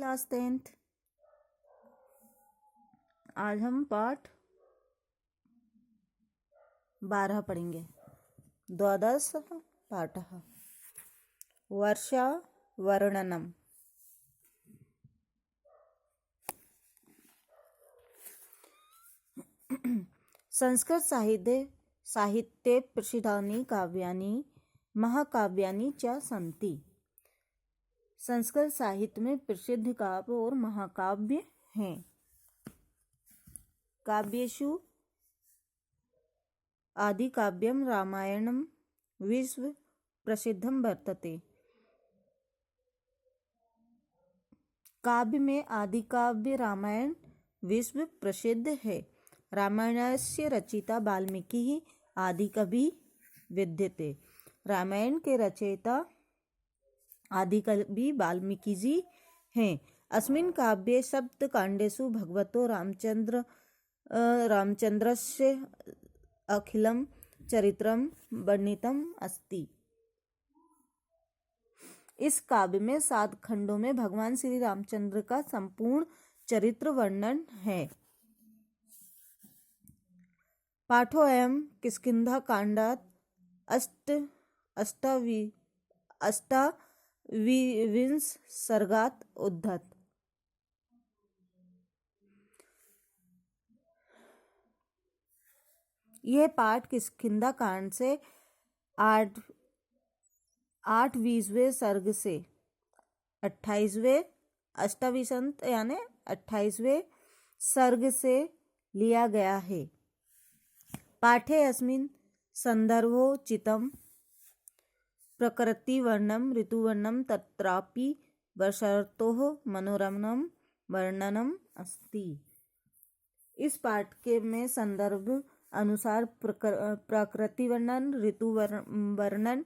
Class 10th। आज हम पाठ 12 पढ़ेंगे। द्वादश पाठः वर्षा वर्णनम। संस्कृत साहित्ये प्रसिद्धानि काव्यानि महाकाव्यानि च सन्ति। संस्कृत साहित्य में प्रसिद्ध काव्य और महाकाव्य हैं। काव्येषु आदिकाव्यम रामायणम विश्व प्रसिद्धम वर्तते। काव्य में आदिकाव्य रामायण विश्व प्रसिद्ध है। रामायणस्य रचयिता वाल्मीकिः आदिकविः विद्यते। रामायण के रचयिता आदिकवि वाल्मीकि जी हैं। अस्मिन् काव्ये सप्तकाण्डेषु भगवतो रामचन्द्रस्य अखिलं चरित्रं वर्णितम् अस्ति। इस काव्य में 7 खंडों में भगवान श्री रामचंद्र का संपूर्ण चरित्र वर्णन है। पाठोऽयं किष्किन्धाकाण्डात् अष्टाविंश सर्गात् उद्धत। यह पाठ किष्किंधा कांड से 28वें सर्ग से 28वें अष्टाविंशत यानी 28वें सर्ग से लिया गया है। पाठे अस्मिन् संदर्भोचितं प्रकृतिवर्णनं ऋतुवर्णनं तत्रापि वर्षर्तोः मनोरमं वर्णनम् अस्ति। इस पाठ के में संदर्भ अनुसार प्रकृति वर्णन, ऋतु वर्णन,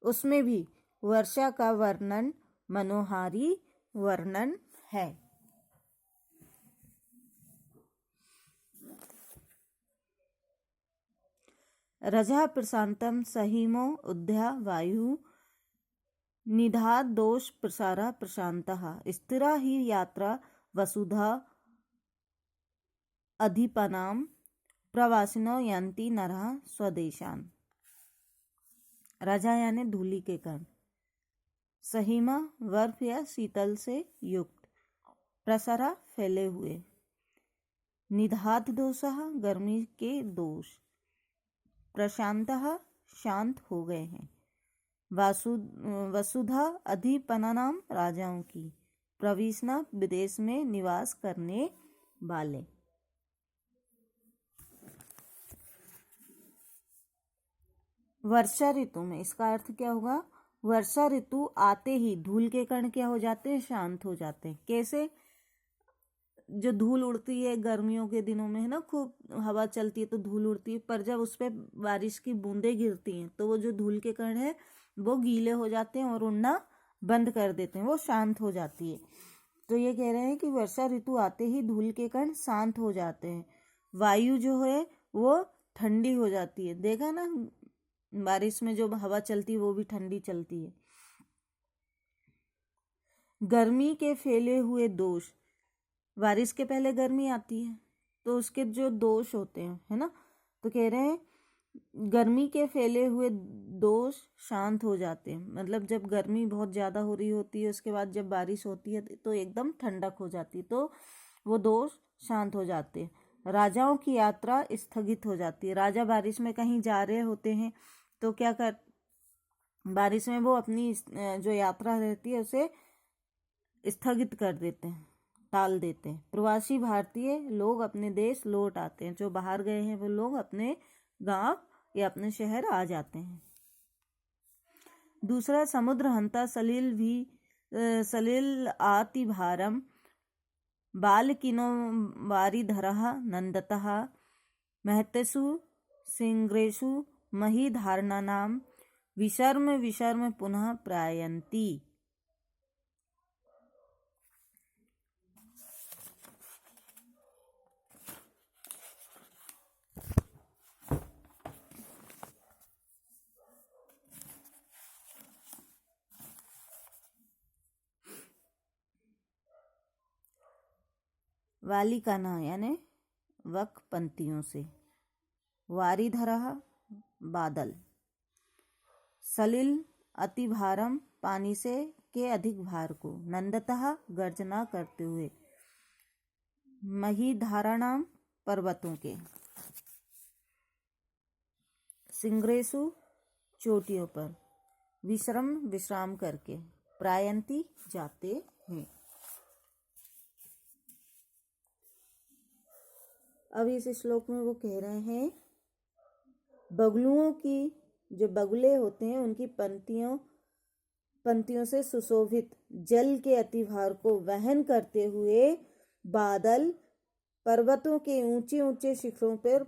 उसमें भी वर्षा का वर्णन, मनोहारी वर्णन है। रजः प्रशांतं सहीमो उद्या वायु निधात् दोष प्रसारः प्रशांतः। स्थिरा हि यात्रा वसुधा अधिपनां प्रवासिनो यान्ति नरः स्वदेशान्। रजा यानी धूलि के कण, सहीमा बर्फ या शीतल से युक्त, प्रसारा फैले हुए, निधात दोषः गर्मी के दोष, प्रशांतः शांत हो गए हैं, वसुधा अधिपनानाम राजाओं की, प्रवेशना विदेश में निवास करने वाले। वर्षा ऋतु में इसका अर्थ क्या होगा? वर्षा ऋतु आते ही धूल के कण क्या हो जाते हैं? शांत हो जाते हैं। कैसे? जो धूल उड़ती है गर्मियों के दिनों में, है ना, खूब हवा चलती है तो धूल उड़ती है, पर जब उस पर बारिश की बूंदें गिरती हैं तो वो जो धूल के कण है वो गीले हो जाते हैं और उड़ना बंद कर देते हैं, वो शांत हो जाती है। तो ये कह रहे हैं कि वर्षा ऋतु आते ही धूल के कण शांत हो जाते हैं, वायु जो है वो ठंडी हो जाती है। देखा ना, बारिश में जो हवा चलती है वो भी ठंडी चलती है। गर्मी के फैले हुए दोष, बारिश के पहले गर्मी आती है तो उसके जो दोष होते हैं, है ना, तो कह रहे हैं गर्मी के फैले हुए दोष शांत हो जाते हैं। मतलब जब गर्मी बहुत ज़्यादा हो रही होती है उसके बाद जब बारिश होती है तो एकदम ठंडक हो जाती है, तो वो दोष शांत हो जाते हैं। राजाओं की यात्रा स्थगित हो जाती है। राजा बारिश में कहीं जा रहे होते हैं तो क्या कर, बारिश में वो अपनी जो यात्रा रहती है उसे स्थगित कर देते हैं, टाल देते हैं। प्रवासी भारतीय लोग अपने देश लौट आते हैं। जो बाहर गए हैं वो लोग अपने गांव या अपने शहर आ जाते हैं। दूसरा, समुद्र हंता सलिल आति भारम बालकिनो वारिधरः नंदतः महतेषु सिंग्रेषु महीधारणानां विशर्म पुनः प्रायन्ति। वालिकाना यानी वक पंक्तियों से। वारिधरः बादल। सलिल अति भारम पानी से के अधिक भार को। नंदतः गर्जना करते हुए। महिधाराणाम पर्वतों के। सिंग्रेसु चोटियों पर। विश्राम करके। प्रायंती जाते हैं। अब इस श्लोक में वो कह रहे हैं बगुलों की जो बगुले होते हैं उनकी पंक्तियों से सुशोभित जल के अतिभार को वहन करते हुए बादल पर्वतों के ऊंचे ऊंचे शिखरों पर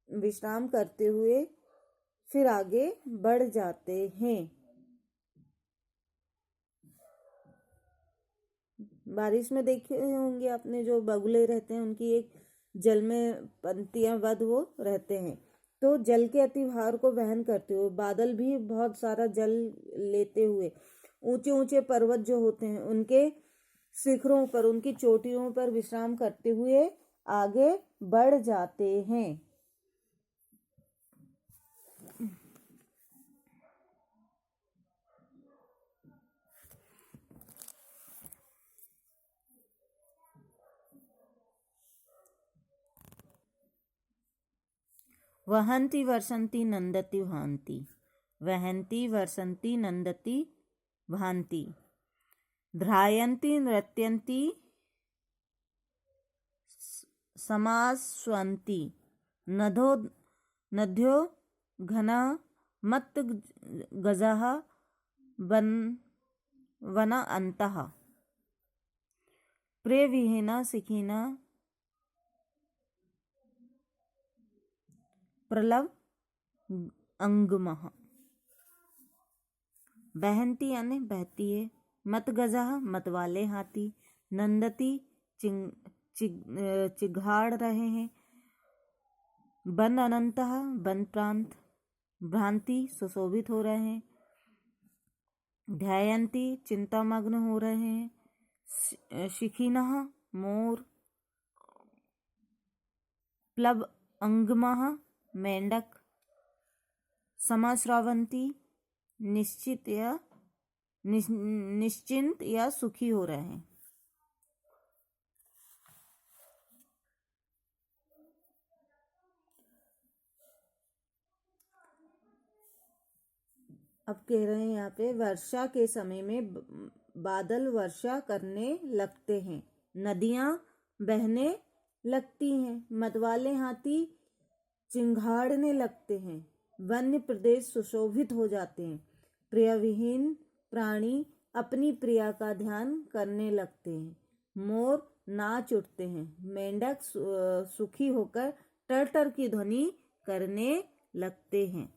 विश्राम करते हुए फिर आगे बढ़ जाते हैं। बारिश में देखे होंगे आपने जो बगुले रहते हैं उनकी एक जल में पंक्तियां बद वो रहते हैं। तो जल के अतिभार को वहन करते हुए बादल भी बहुत सारा जल लेते हुए ऊंचे ऊंचे पर्वत जो होते हैं उनके शिखरों पर उनकी चोटियों पर विश्राम करते हुए आगे बढ़ जाते हैं। वहन्ति वर्षन्ति नंदति भान्ति। वहन्ति वर्षन्ति नंदति भान्ति। ध्रायन्ति नृत्यन्ति समास्वन्ति। नद्यो घना मत गजः वन अंतः। प्रियविहीना सिखिना प्रलव अंगमः। बहंती यानी बहती है। मत गजह मत वाले हाथी। नंदती चिघाड़ रहे हैं। वन अनंतः वन प्रांत। भ्रांति सुशोभित हो रहे हैं। ध्यायंती चिंतामग्न हो रहे हैं। शिखिनः मोर। प्लब अंगमः मेंढक। समाश्रावंती निश्चिंत या सुखी हो रहे हैं। अब कह रहे हैं यहाँ पे वर्षा के समय में बादल वर्षा करने लगते हैं। नदियां बहने लगती हैं। मतवाले हाथी चिंघाड़ने लगते हैं। वन्य प्रदेश सुशोभित हो जाते हैं। प्रियविहीन प्राणी अपनी प्रिया का ध्यान करने लगते हैं। मोर नाच उठते हैं। मेंढक सुखी होकर टर की ध्वनि करने लगते हैं।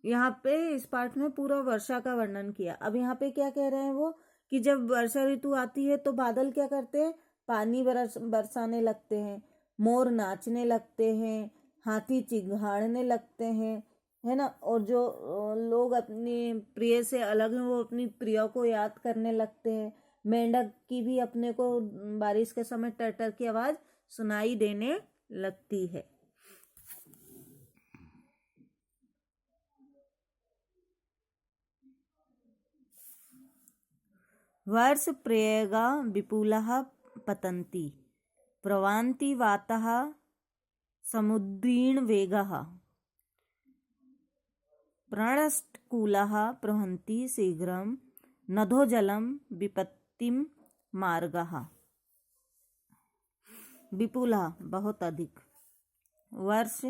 यहाँ पे इस पाठ में पूरा वर्षा का वर्णन किया। अब यहाँ पे क्या कह रहे हैं वो कि जब वर्षा ऋतु आती है तो बादल क्या करते हैं, पानी बरसाने लगते हैं, मोर नाचने लगते हैं, हाथी चिघाड़ने लगते हैं, है ना। और जो लोग अपनी प्रिय से अलग हैं वो अपनी प्रिय को याद करने लगते हैं। मेंढक की भी अपने को बारिश के समय टर की आवाज सुनाई देने लगती है। वर्ष प्रेगा विपुलः पतन्ति। प्रवान्ति वातः समुद्रीण वेगः। प्रणष्टकूलः प्रवहन्ति शीघ्रं। नदो जलं विपत्तिं मार्गः। विपुलः बहुत अधिक। वर्ष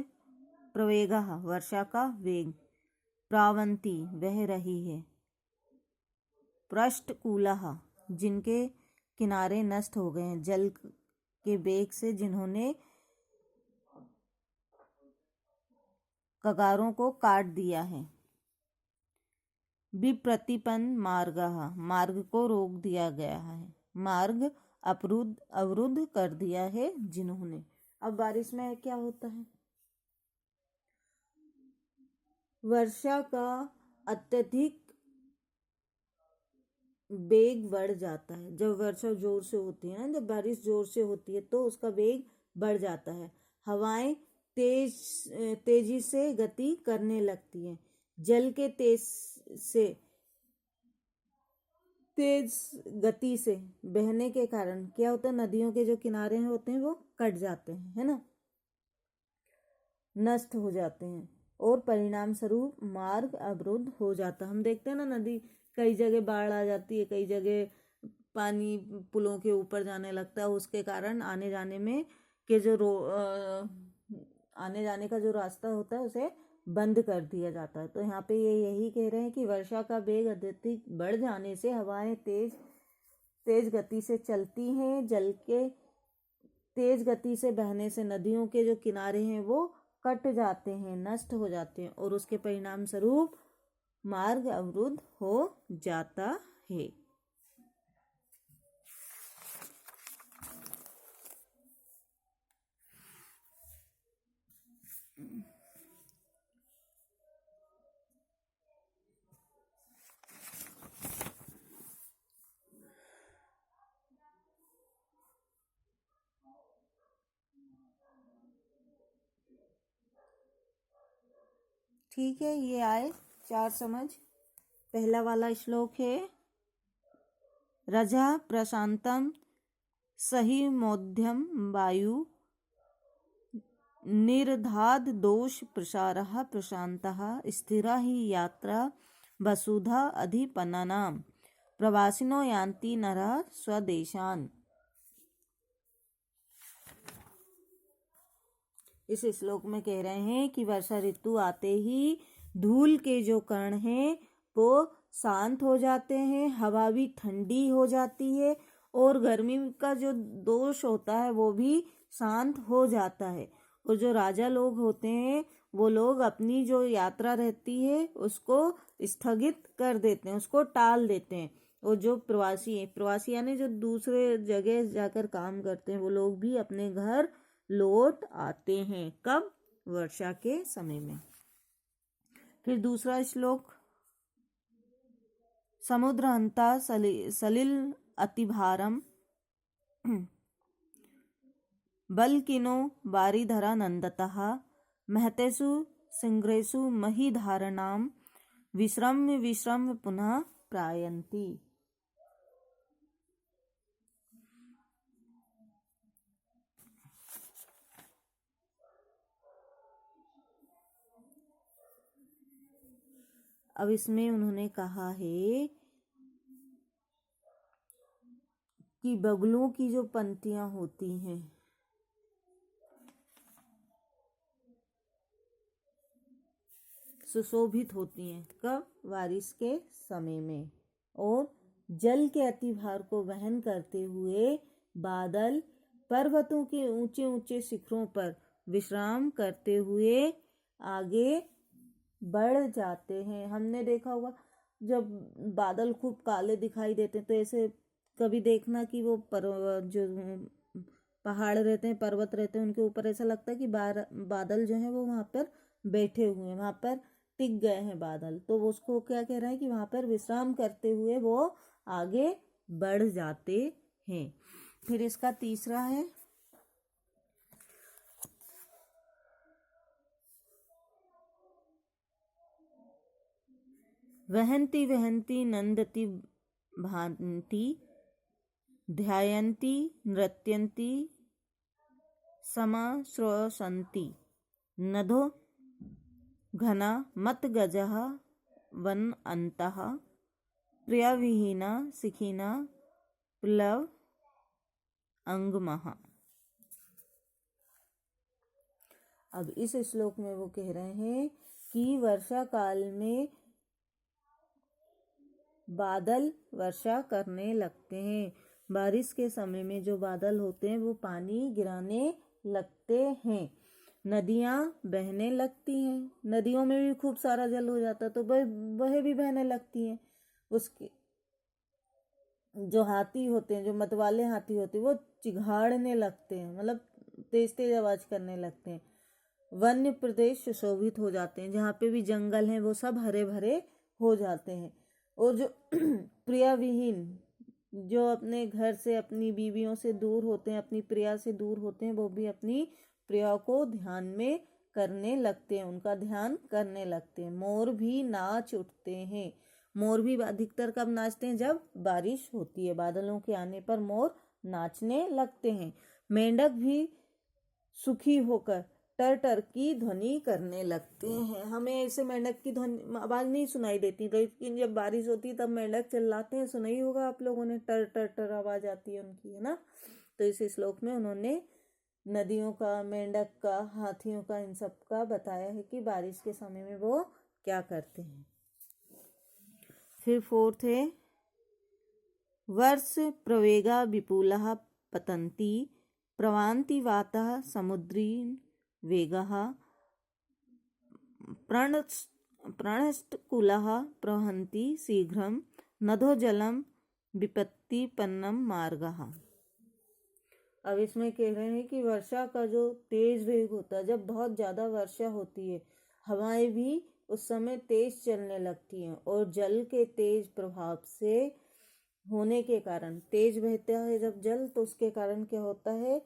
प्रवेगः वर्षा का वेग। प्रावंती बह रही है। पृष्ठकूलः जिनके किनारे नष्ट हो गए हैं, जल के वेग से जिन्होंने कगारों को काट दिया है। विप्रतिपन्न मार्गः मार्ग को रोक दिया गया है। मार्ग अवरुद्ध कर दिया है जिन्होंने। अब बारिश में क्या होता है, वर्षा का अत्यधिक वेग बढ़ जाता है। जब वर्षा जोर से होती है ना, जब बारिश जोर से होती है तो उसका वेग बढ़ जाता है। हवाएं तेजी से गति करने लगती हैं। जल के तेज गति से बहने के कारण क्या होता है, नदियों के जो किनारे होते हैं वो कट जाते हैं, है ना, नष्ट हो जाते हैं, और परिणाम स्वरूप मार्ग अवरुद्ध हो जाता है। हम देखते हैं ना, नदी कई जगह बाढ़ आ जाती है, कई जगह पानी पुलों के ऊपर जाने लगता है, उसके कारण आने जाने में के जो आने जाने का जो रास्ता होता है उसे बंद कर दिया जाता है। तो यहाँ पे ये यही कह रहे हैं कि वर्षा का वेग अत्यधिक बढ़ जाने से हवाएं तेज गति से चलती हैं। जल के तेज गति से बहने से नदियों के जो किनारे हैं वो कट जाते हैं, नष्ट हो जाते हैं, और उसके परिणाम स्वरूप मार्ग अवरुद्ध हो जाता है। ठीक है, ये आए 4 समझ। पहला वाला श्लोक है, रजा प्रशांतम सही मध्यम वायु निर्धाद दोष प्रसारः प्रशांतः स्थिरा ही यात्रा वसुधा अधिपन्नानाम प्रवासिनो यान्ति नरः स्वदेशान। इस श्लोक में कह रहे हैं कि वर्षा ऋतु आते ही धूल के जो कण हैं वो शांत हो जाते हैं, हवा भी ठंडी हो जाती है, और गर्मी का जो दोष होता है वो भी शांत हो जाता है। और जो राजा लोग होते हैं वो लोग अपनी जो यात्रा रहती है उसको स्थगित कर देते हैं, उसको टाल देते हैं। और जो प्रवासी यानी जो दूसरे जगह जाकर काम करते हैं वो लोग भी अपने घर लौट आते हैं। कब? वर्षा के समय में। फिर दूसरा श्लोक, समुद्र हंता सलिल अतिभारम बलकिनो वारिधरा नंदतः महतेषु सिंग्रेषु महीधारणाम विश्रम्य पुनः प्रायन्ति। अब इसमें उन्होंने कहा है कि बगुलों की जो पंक्तियां होती हैं सुशोभित होती हैं। कब? बारिश के समय में। और जल के अतिभार को वहन करते हुए बादल पर्वतों के ऊंचे ऊंचे शिखरों पर विश्राम करते हुए आगे बढ़ जाते हैं। हमने देखा होगा जब बादल खूब काले दिखाई देते हैं तो ऐसे कभी देखना कि वो जो पहाड़ रहते हैं, पर्वत रहते हैं, उनके ऊपर ऐसा लगता है कि बादल जो है वो वहां पर बैठे हुए हैं, वहां पर टिक गए हैं बादल। तो वो उसको क्या कह रहा है कि वहां पर विश्राम करते हुए वो आगे बढ़ जाते हैं। फिर इसका तीसरा है, वहन्ति वहन्ति नंदति भान्ति ध्यायन्ति नृत्यन्ति समाश्रवसन्ति नदो घना मत गजः वन अंतः प्रियविहीना सिखिना प्लव अंगमः। अब इस श्लोक में वो कह रहे हैं कि वर्षा काल में बादल वर्षा करने लगते हैं। बारिश के समय में जो बादल होते हैं वो पानी गिराने लगते हैं, नदियां बहने लगती हैं, नदियों में भी खूब सारा जल हो जाता है तो वह भी बहने लगती हैं। उसके जो हाथी होते हैं, जो मतवाले हाथी होते हैं, वो चिघाड़ने लगते हैं, मतलब तेज तेज आवाज करने लगते हैं। वन्य प्रदेश सुशोभित हो जाते हैं, जहाँ पे भी जंगल हैं वो सब हरे भरे हो जाते हैं। और जो प्रिया विहीन, जो अपने घर से अपनी बीवियों से दूर होते हैं, अपनी प्रिया से दूर होते हैं, वो भी अपनी प्रिया को ध्यान में करने लगते हैं, उनका ध्यान करने लगते हैं। मोर भी नाच उठते हैं। मोर भी अधिकतर कब नाचते हैं? जब बारिश होती है, बादलों के आने पर मोर नाचने लगते हैं। मेंढक भी सुखी होकर टर टर की ध्वनि करने लगते हैं। हमें ऐसे मेंढक की ध्वनि आवाज नहीं सुनाई देती, लेकिन जब बारिश होती है तब मेंढक चिल्लाते हैं, सुना ही होगा आप लोगों ने, टर टर टर आवाज आती है उनकी, है ना। तो इस श्लोक में उन्होंने नदियों का, मेंढक का, हाथियों का, इन सब का बताया है कि बारिश के समय में वो क्या करते हैं। फिर फोर्थ है वर्ष प्रवेगा विपुला पतंती प्रवान्ति वातः समुद्रीन वेगः प्रणष्टकुलः प्रवहन्ति शीघ्रं नदो जलम विपत्तिपन्नम मार्गः। अब इसमें कह रहे हैं कि वर्षा का जो तेज वेग होता है, जब बहुत ज़्यादा वर्षा होती है, हवाएं भी उस समय तेज चलने लगती हैं, और जल के तेज प्रभाव से होने के कारण, तेज बहता है जब जल, तो उसके कारण क्या होता है,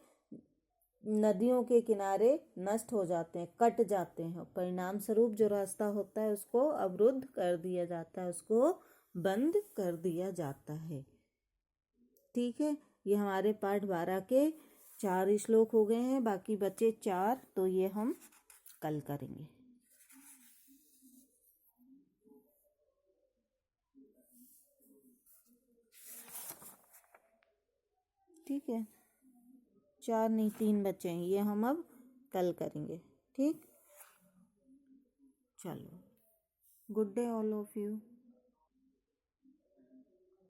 नदियों के किनारे नष्ट हो जाते हैं, कट जाते हैं। परिणाम स्वरूप जो रास्ता होता है उसको अवरुद्ध कर दिया जाता है, उसको बंद कर दिया जाता है। ठीक है, ये हमारे पाठ 12 के 4 श्लोक हो गए हैं, बाकी बचे 4, तो ये हम कल करेंगे। ठीक है, 4 नहीं 3 बचे हैं, ये हम अब कल करेंगे। ठीक, चलो, good day all of you.